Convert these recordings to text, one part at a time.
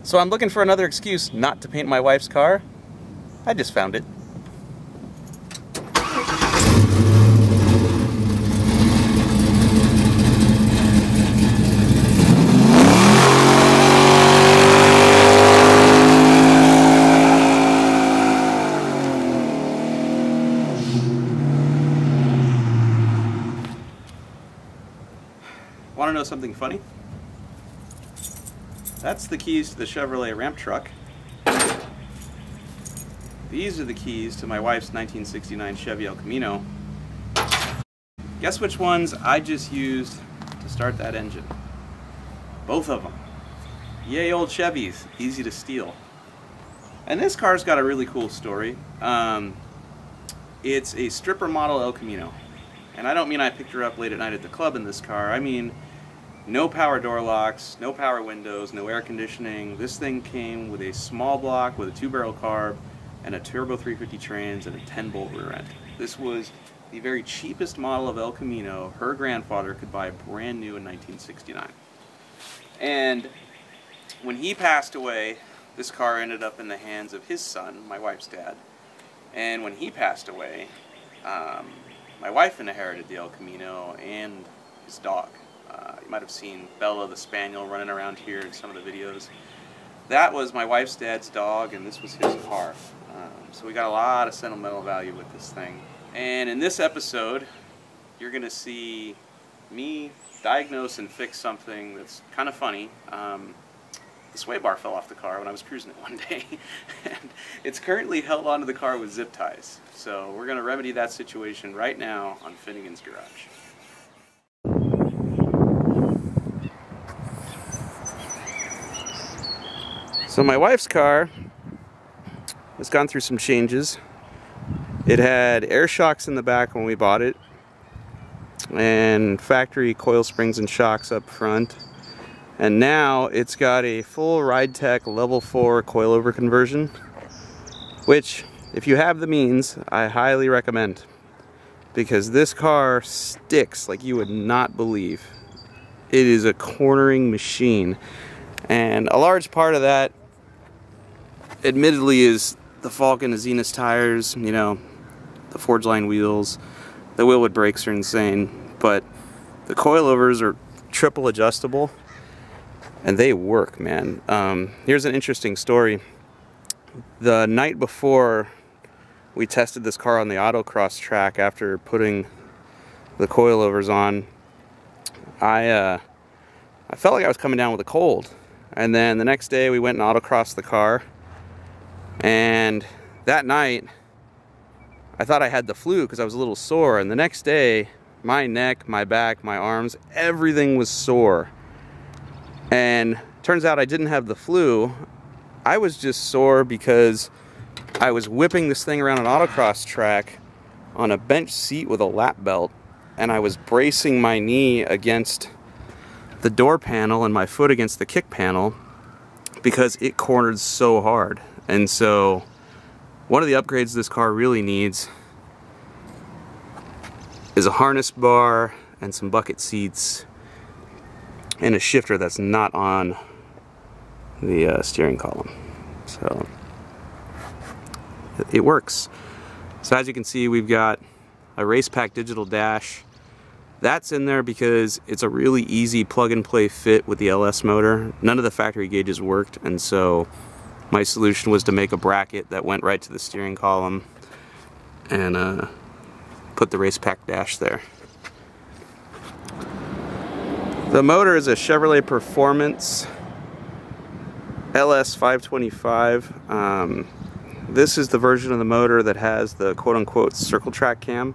So I'm looking for another excuse not to paint my wife's car. I just found it. Want to know something funny? That's the keys to the Chevrolet ramp truck. These are the keys to my wife's 1969 Chevy El Camino. Guess which ones I just used to start that engine? Both of them. Yay, old Chevys, easy to steal. And this car's got a really cool story. It's a stripper model El Camino. And I don't mean I picked her up late at night at the club in this car. I mean, no power door locks, no power windows, no air conditioning. This thing came with a small block with a 2-barrel carb and a turbo 350 trans and a 10-bolt rear end. This was the very cheapest model of El Camino her grandfather could buy brand new in 1969. And when he passed away, this car ended up in the hands of his son, my wife's dad. And when he passed away, my wife inherited the El Camino and his dog. You might have seen Bella the Spaniel running around here in some of the videos. That was my wife's dad's dog, and this was his car. So we got a lot of sentimental value with this thing. And in this episode, you're going to see me diagnose and fix something that's kind of funny. The sway bar fell off the car when I was cruising it one day, and it's currently held onto the car with zip ties. So we're going to remedy that situation right now on Finnegan's Garage. So my wife's car has gone through some changes. It had air shocks in the back when we bought it, and factory coil springs and shocks up front. And now it's got a full RideTech level 4 coilover conversion, which, if you have the means, I highly recommend, because this car sticks like you would not believe. It is a cornering machine, and a large part of that admittedly is the Falcon Azenas tires, you know, the Forge Line wheels. The Wilwood brakes are insane, but the coilovers are triple adjustable and they work, man. Here's an interesting story. The night before we tested this car on the autocross track, after putting the coilovers on, I felt like I was coming down with a cold. And then the next day we went and autocrossed the car. And that night, I thought I had the flu because I was a little sore. And the next day, my neck, my back, my arms, everything was sore. And turns out I didn't have the flu. I was just sore because I was whipping this thing around an autocross track on a bench seat with a lap belt. And I was bracing my knee against the door panel and my foot against the kick panel because it cornered so hard. And so one of the upgrades this car really needs is a harness bar and some bucket seats and a shifter that's not on the steering column. So it works. So as you can see, we've got a race pack digital dash. That's in there because it's a really easy plug and play fit with the LS motor. None of the factory gauges worked, and so my solution was to make a bracket that went right to the steering column and put the race pack dash there. The motor is a Chevrolet Performance LS3-Powered. This is the version of the motor that has the quote-unquote circle track cam,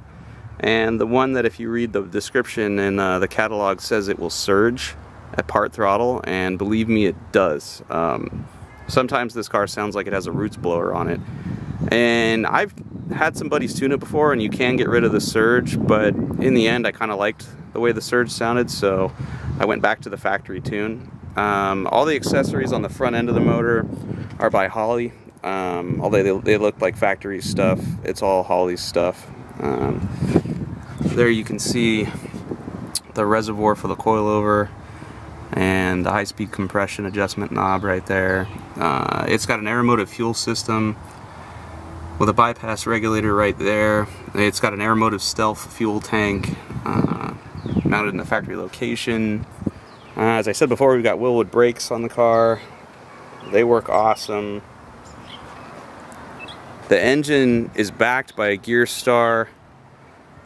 and the one that, if you read the description in the catalog, says it will surge at part throttle, and believe me, it does. Sometimes this car sounds like it has a roots blower on it, and I've had some buddies tune it before, and you can get rid of the surge, but in the end I kind of liked the way the surge sounded, so I went back to the factory tune. All the accessories on the front end of the motor are by Holley. Although they look like factory stuff, it's all Holley stuff. There you can see the reservoir for the coilover, and the high-speed compression adjustment knob right there. It's got an air-motive fuel system with a bypass regulator right there. It's got an air-motive stealth fuel tank mounted in the factory location. As I said before, we've got Wilwood brakes on the car. They work awesome. The engine is backed by a Gearstar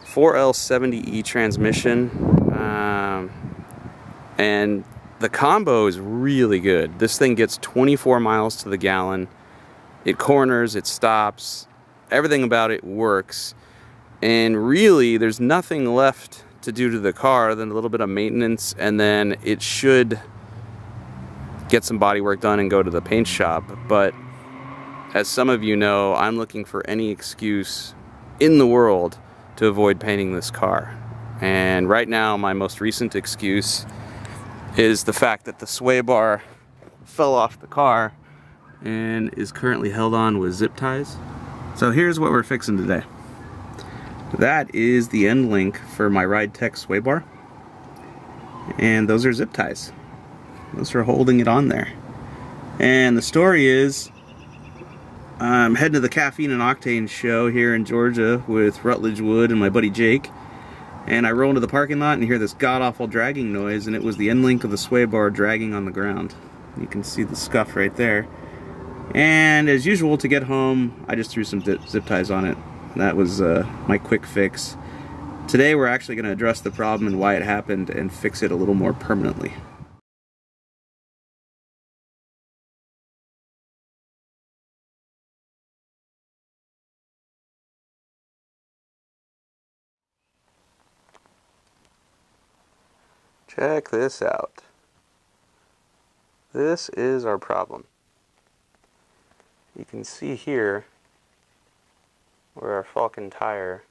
4L70E transmission, and the combo is really good. This thing gets 24 miles to the gallon. It corners, it stops, everything about it works. And really, there's nothing left to do to the car than a little bit of maintenance, and then it should get some body work done and go to the paint shop. But as some of you know, I'm looking for any excuse in the world to avoid painting this car. And right now, my most recent excuse is the fact that the sway bar fell off the car and is currently held on with zip ties. So here's what we're fixing today. That is the end link for my Ride Tech sway bar, and those are zip ties. Those are holding it on there. And the story is, I'm heading to the Caffeine and Octane show here in Georgia with Rutledge Wood and my buddy Jake. And I roll into the parking lot and hear this god-awful dragging noise, and it was the end link of the sway bar dragging on the ground. You can see the scuff right there. And as usual, to get home, I just threw some zip ties on it. That was my quick fix. Today we're actually going to address the problem and why it happened and fix it a little more permanently. Check this out. This is our problem. You can see here where our Falcon tire,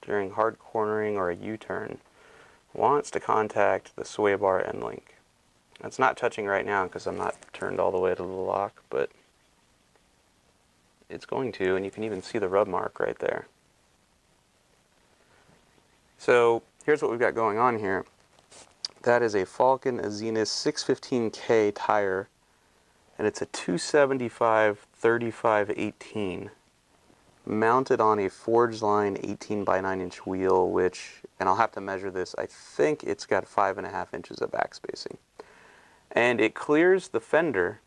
during hard cornering or a U-turn, wants to contact the sway bar end link. It's not touching right now because I'm not turned all the way to the lock, but it's going to, and you can even see the rub mark right there. So here's what we've got going on here. That is a Falcon Zenith 615K tire, and it's a 275/35/18 mounted on a Forge Line 18 by 9 inch wheel, which, and I'll have to measure this, I think it's got 5.5 inches of back spacing. And it clears the fender,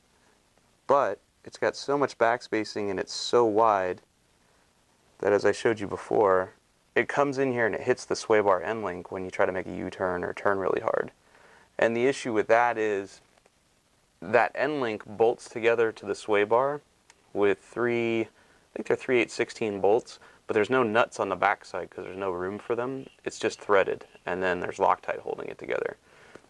but it's got so much back spacing and it's so wide that, as I showed you before, it comes in here and it hits the sway bar end link when you try to make a U-turn or turn really hard. And the issue with that is that end link bolts together to the sway bar with I think they're 3/8/16 bolts, but there's no nuts on the back side because there's no room for them. It's just threaded, and then there's Loctite holding it together,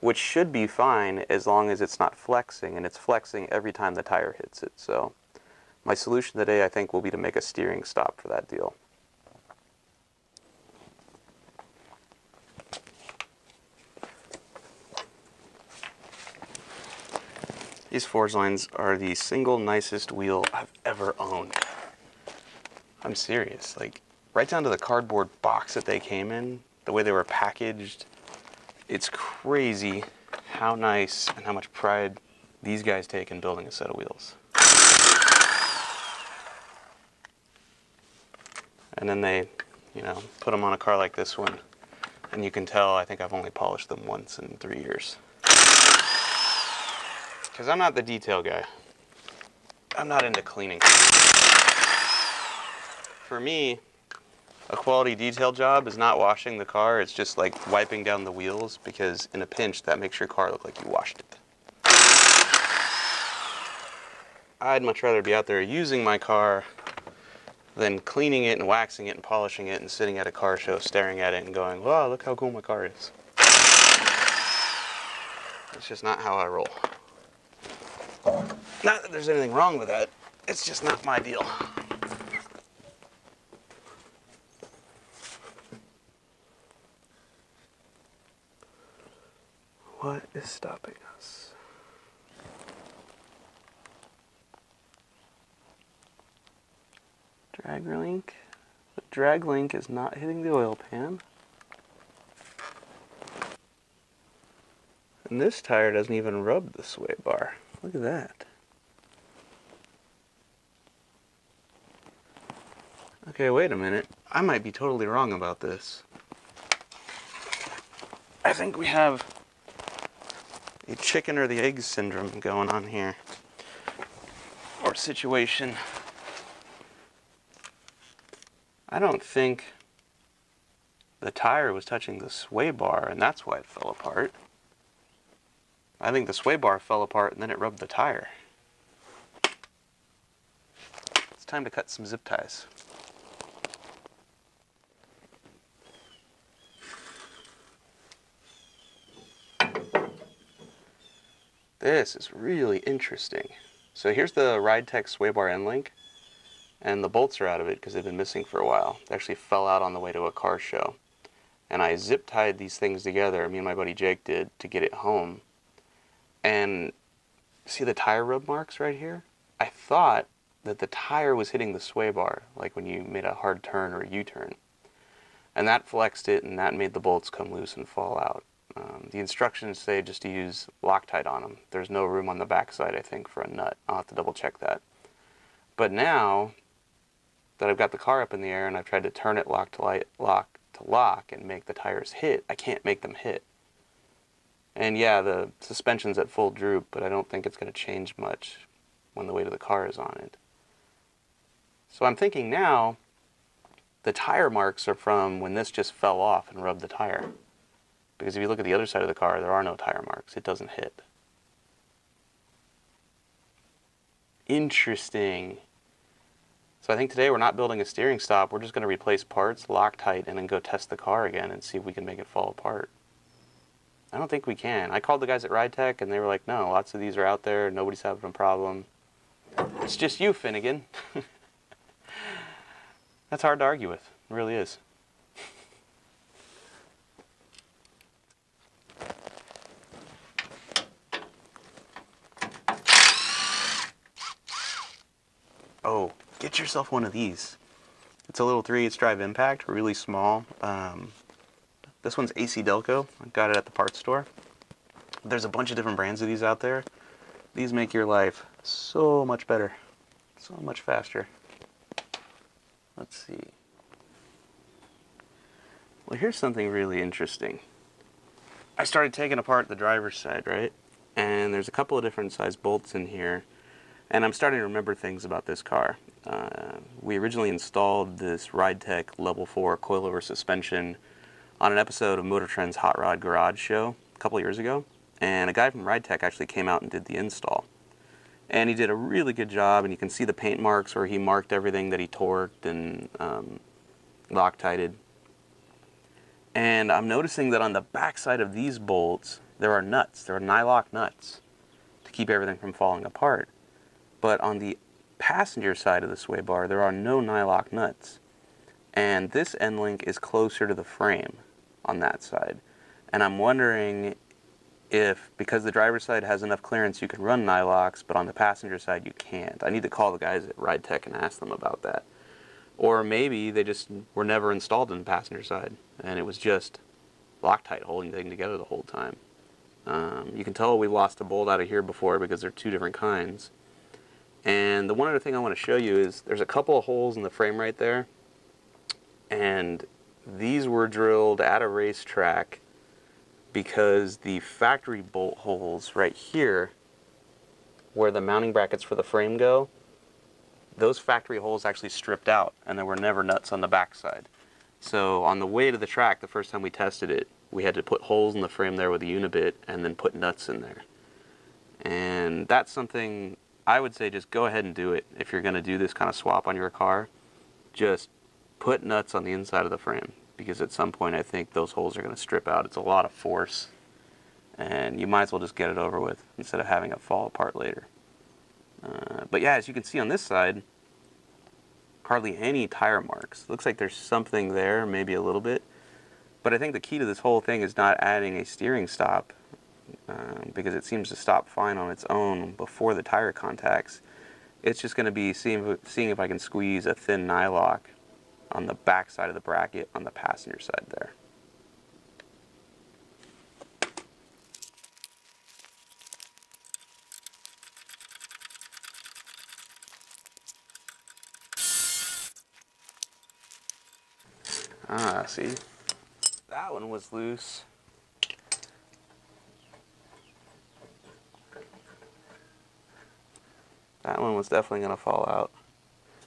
which should be fine as long as it's not flexing, and it's flexing every time the tire hits it. So my solution today, I think, will be to make a steering stop for that deal. These Forge Lines are the single nicest wheel I've ever owned. I'm serious. Like, right down to the cardboard box that they came in, the way they were packaged, it's crazy how nice and how much pride these guys take in building a set of wheels. And then they, you know, put them on a car like this one, and you can tell I think I've only polished them once in 3 years. Because I'm not the detail guy. I'm not into cleaning. For me, a quality detail job is not washing the car, it's just like wiping down the wheels, because in a pinch that makes your car look like you washed it. I'd much rather be out there using my car than cleaning it and waxing it and polishing it and sitting at a car show staring at it and going, wow, look how cool my car is. It's just not how I roll. Not that there's anything wrong with that, it's just not my deal. What is stopping us? Drag link. The drag link is not hitting the oil pan. And this tire doesn't even rub the sway bar. Look at that. Okay, wait a minute. I might be totally wrong about this. I think we have a chicken or the egg syndrome going on here. Or situation. I don't think the tire was touching the sway bar, and that's why it fell apart. I think the sway bar fell apart and then it rubbed the tire. It's time to cut some zip ties. This is really interesting. So here's the RideTech sway bar end link, and the bolts are out of it because they've been missing for a while. They actually fell out on the way to a car show. And I zip tied these things together, me and my buddy Jake did, to get it home. And see the tire rub marks right here? I thought that the tire was hitting the sway bar, like when you made a hard turn or a U-turn. And that flexed it, and that made the bolts come loose and fall out. The instructions say just to use Loctite on them. There's no room on the backside, I think, for a nut. I'll have to double check that. But now that I've got the car up in the air and I've tried to turn it lock to lock and make the tires hit, I can't make them hit. And yeah, the suspension's at full droop, but I don't think it's going to change much when the weight of the car is on it. So I'm thinking now, the tire marks are from when this just fell off and rubbed the tire. Because if you look at the other side of the car, there are no tire marks. It doesn't hit. Interesting. So I think today we're not building a steering stop. We're just going to replace parts, Loctite, and then go test the car again and see if we can make it fall apart. I don't think we can. I called the guys at RideTech, and they were like, no, lots of these are out there. Nobody's having a problem. It's just you, Finnegan. That's hard to argue with. It really is. Oh, get yourself one of these. It's a little 3/8 drive impact, really small. This one's AC Delco. I got it at the parts store. There's a bunch of different brands of these out there. These make your life so much better, so much faster. Let's see. Well, here's something really interesting. I started taking apart the driver's side, right? And there's a couple of different size bolts in here. And I'm starting to remember things about this car. We originally installed this RideTech Level 4 coilover suspension on an episode of Motor Trend's Hot Rod Garage show a couple years ago. And a guy from RideTech actually came out and did the install. And he did a really good job, and you can see the paint marks where he marked everything that he torqued and Loctited. And I'm noticing that on the back side of these bolts, there are nuts. There are nylock nuts to keep everything from falling apart. But on the passenger side of the sway bar, there are no nylock nuts. And this end link is closer to the frame on that side. And I'm wondering if, because the driver's side has enough clearance, you can run nylocks, but on the passenger side you can't. I need to call the guys at RideTech and ask them about that. Or maybe they just were never installed on the passenger side, and it was just Loctite holding the thing together the whole time. You can tell we lost a bolt out of here before because they're two different kinds. And the one other thing I want to show you is there's a couple of holes in the frame right there, and these were drilled at a racetrack because the factory bolt holes right here where the mounting brackets for the frame go, those factory holes actually stripped out, and there were never nuts on the backside. So on the way to the track, the first time we tested it, we had to put holes in the frame there with a unibit and then put nuts in there. And that's something I would say, just go ahead and do it. If you're going to do this kind of swap on your car, just put nuts on the inside of the frame, because at some point I think those holes are going to strip out. It's a lot of force, and you might as well just get it over with instead of having it fall apart later. But yeah, as you can see on this side, hardly any tire marks. Looks like there's something there, maybe a little bit. But I think the key to this whole thing is not adding a steering stop, because it seems to stop fine on its own before the tire contacts. It's just going to be seeing if I can squeeze a thin nylock on the back side of the bracket on the passenger side there. See, that one was loose. That one was definitely going to fall out.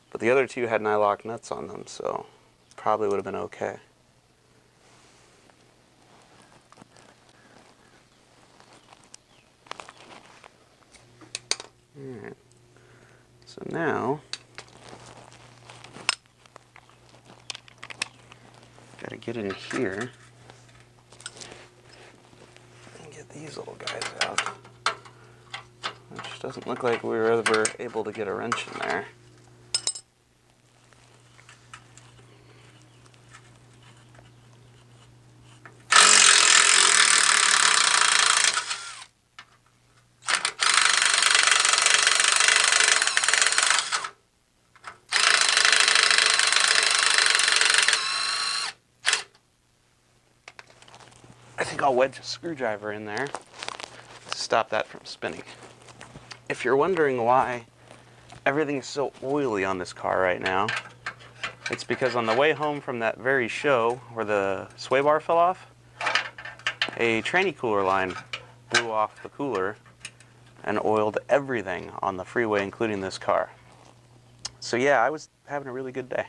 But the other two had nylock nuts on them, so probably would have been okay. Alright. So now, gotta get in here and get these little guys out. Which doesn't look like we were ever able to get a wrench in there. I think I'll wedge a screwdriver in there to stop that from spinning. If you're wondering why everything is so oily on this car right now, it's because on the way home from that very show where the sway bar fell off, a tranny cooler line blew off the cooler and oiled everything on the freeway, including this car. So yeah, I was having a really good day.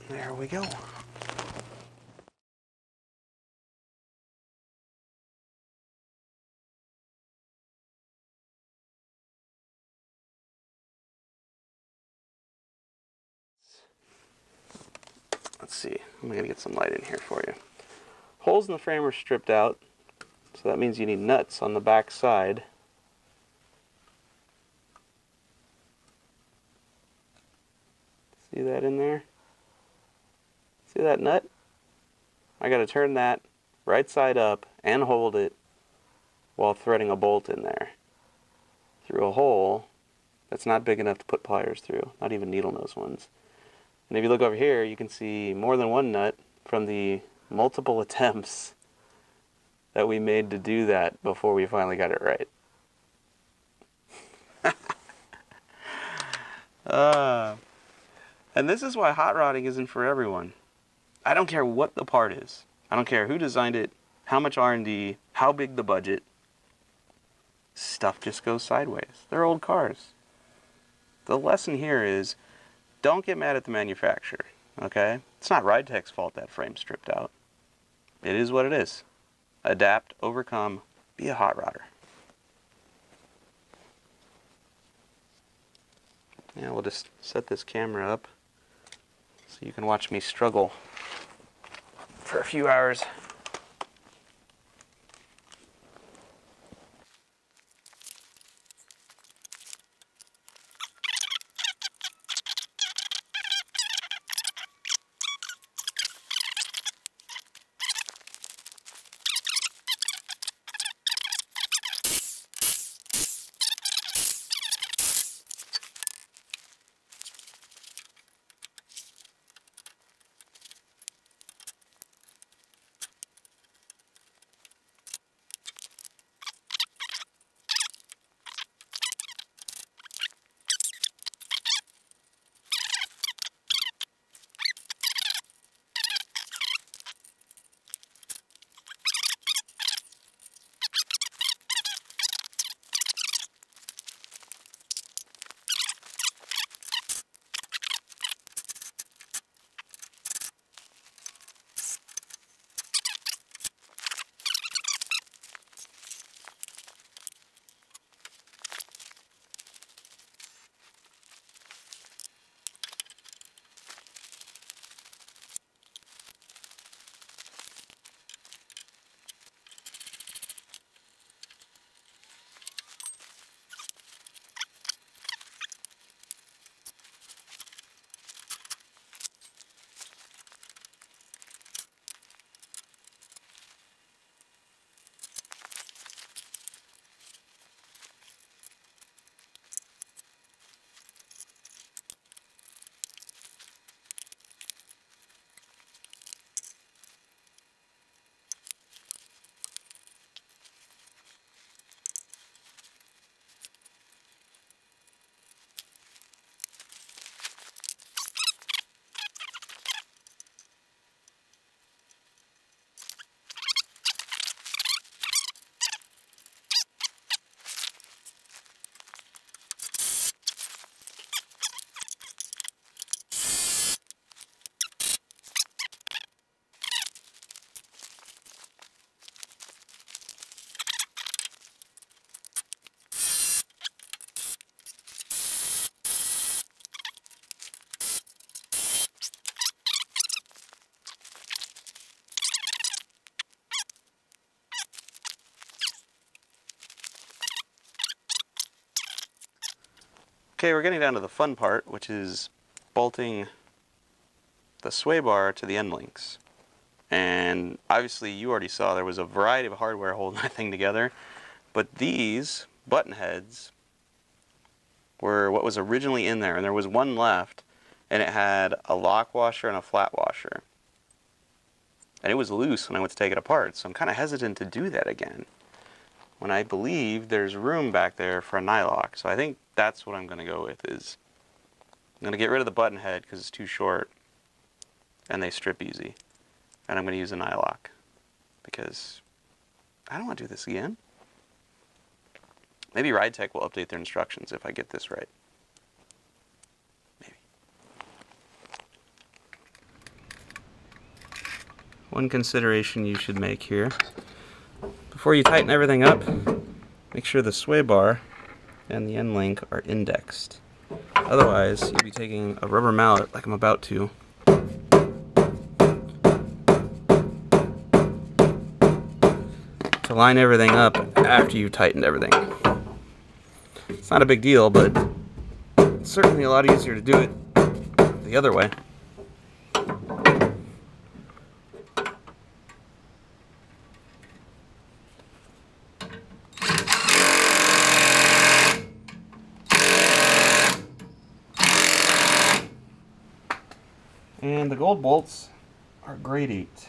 There we go. Let's see, I'm gonna get some light in here for you. Holes in the frame are stripped out, so that means you need nuts on the back side. See that in there? See that nut? I gotta turn that right side up and hold it while threading a bolt in there through a hole that's not big enough to put pliers through, not even needle nose ones. And if you look over here, you can see more than one nut from the multiple attempts that we made to do that before we finally got it right. And this is why hot rodding isn't for everyone. I don't care what the part is. I don't care who designed it, how much R&D, how big the budget. Stuff just goes sideways. They're old cars. The lesson here is, don't get mad at the manufacturer, okay? It's not RideTech's fault that frame's stripped out. It is what it is. Adapt, overcome, be a hot rodder. Now we'll just set this camera up so you can watch me struggle for a few hours. Okay, we're getting down to the fun part, which is bolting the sway bar to the end links. And obviously you already saw there was a variety of hardware holding that thing together, but these button heads were what was originally in there, and there was one left, and it had a lock washer and a flat washer. And it was loose when I went to take it apart, so I'm kind of hesitant to do that again, when I believe there's room back there for a nylock. So I think that's what I'm going to go with. Is I'm going to get rid of the button head because it's too short and they strip easy. And I'm going to use a nylock because I don't want to do this again. Maybe RideTech will update their instructions if I get this right. Maybe. One consideration you should make here, before you tighten everything up, make sure the sway bar and the end link are indexed. Otherwise, you'll be taking a rubber mallet, like I'm about to line everything up after you've tightened everything. It's not a big deal, but it's certainly a lot easier to do it the other way. And the gold bolts are grade 8.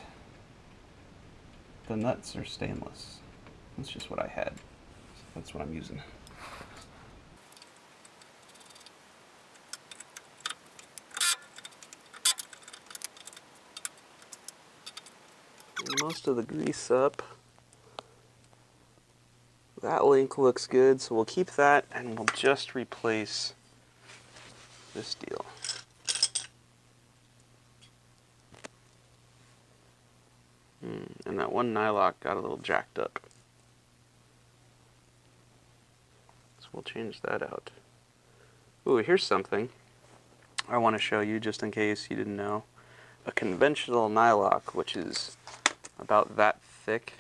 The nuts are stainless. That's just what I had. So that's what I'm using. Most of the grease up. That link looks good, so we'll keep that and we'll just replace this deal. And that one nylock got a little jacked up. So we'll change that out. Ooh, here's something I want to show you just in case you didn't know. A conventional nylock, which is about that thick,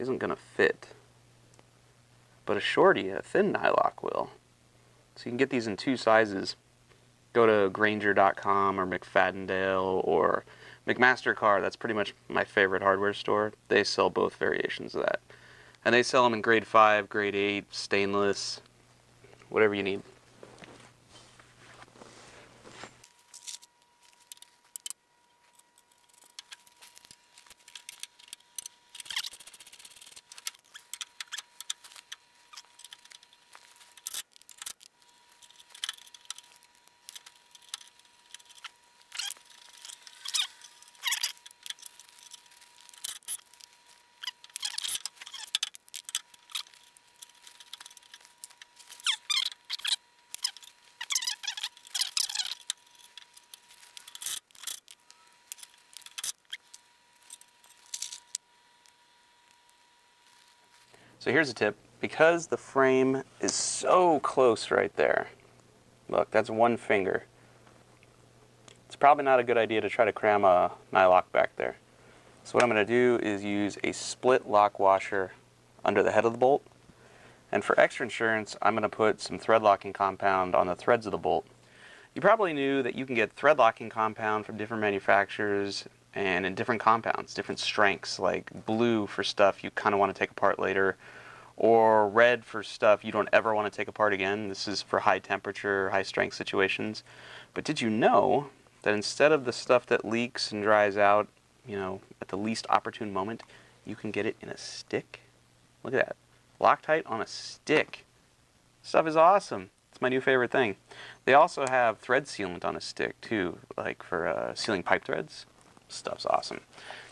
isn't going to fit. But a shorty, a thin nylock will. So you can get these in 2 sizes. Go to Grainger.com or McFadendale or McMaster-Carr. That's pretty much my favorite hardware store. They sell both variations of that. And they sell them in grade 5, grade 8, stainless, whatever you need. So here's a tip. Because the frame is so close right there, look, that's one finger. It's probably not a good idea to try to cram a nylock back there. So what I'm going to do is use a split lock washer under the head of the bolt. And for extra insurance, I'm going to put some thread locking compound on the threads of the bolt. You probably knew that you can get thread locking compound from different manufacturers and in different compounds, different strengths, like blue for stuff you kind of want to take apart later, or red for stuff you don't ever want to take apart again. This is for high temperature, high strength situations. But did you know that instead of the stuff that leaks and dries out, you know, at the least opportune moment, you can get it in a stick? Look at that. Loctite on a stick. Stuff is awesome. It's my new favorite thing. They also have thread sealant on a stick too, like for sealing pipe threads. Stuff's awesome.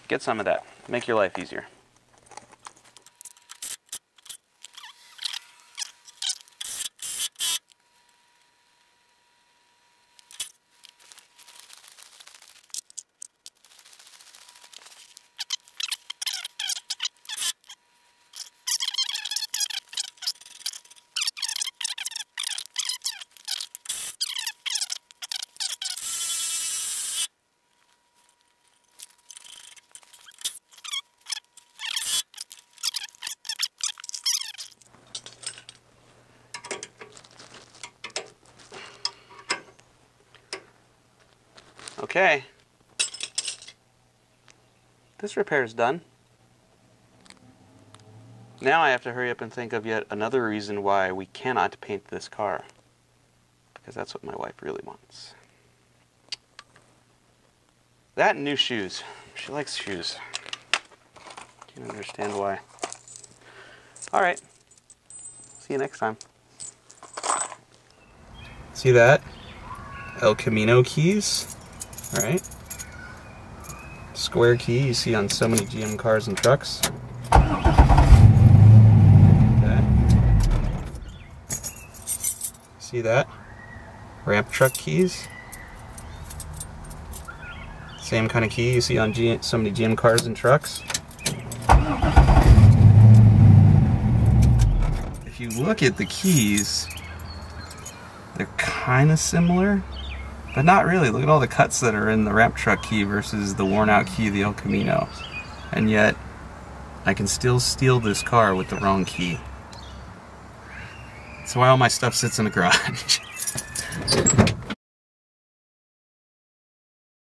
Get some of that. Make your life easier. Okay. This repair is done. Now I have to hurry up and think of yet another reason why we cannot paint this car. Because that's what my wife really wants. That and new shoes. She likes shoes. Can't understand why. Alright. See you next time. See that? El Camino keys. Alright. Square key you see on so many GM cars and trucks. Okay. See that? Ramp truck keys. Same kind of key you see on so many GM cars and trucks. If you look at the keys, they're kind of similar, but not really. Look at all the cuts that are in the ramp truck key versus the worn out key of the El Camino. And yet, I can still steal this car with the wrong key. That's why all my stuff sits in the garage.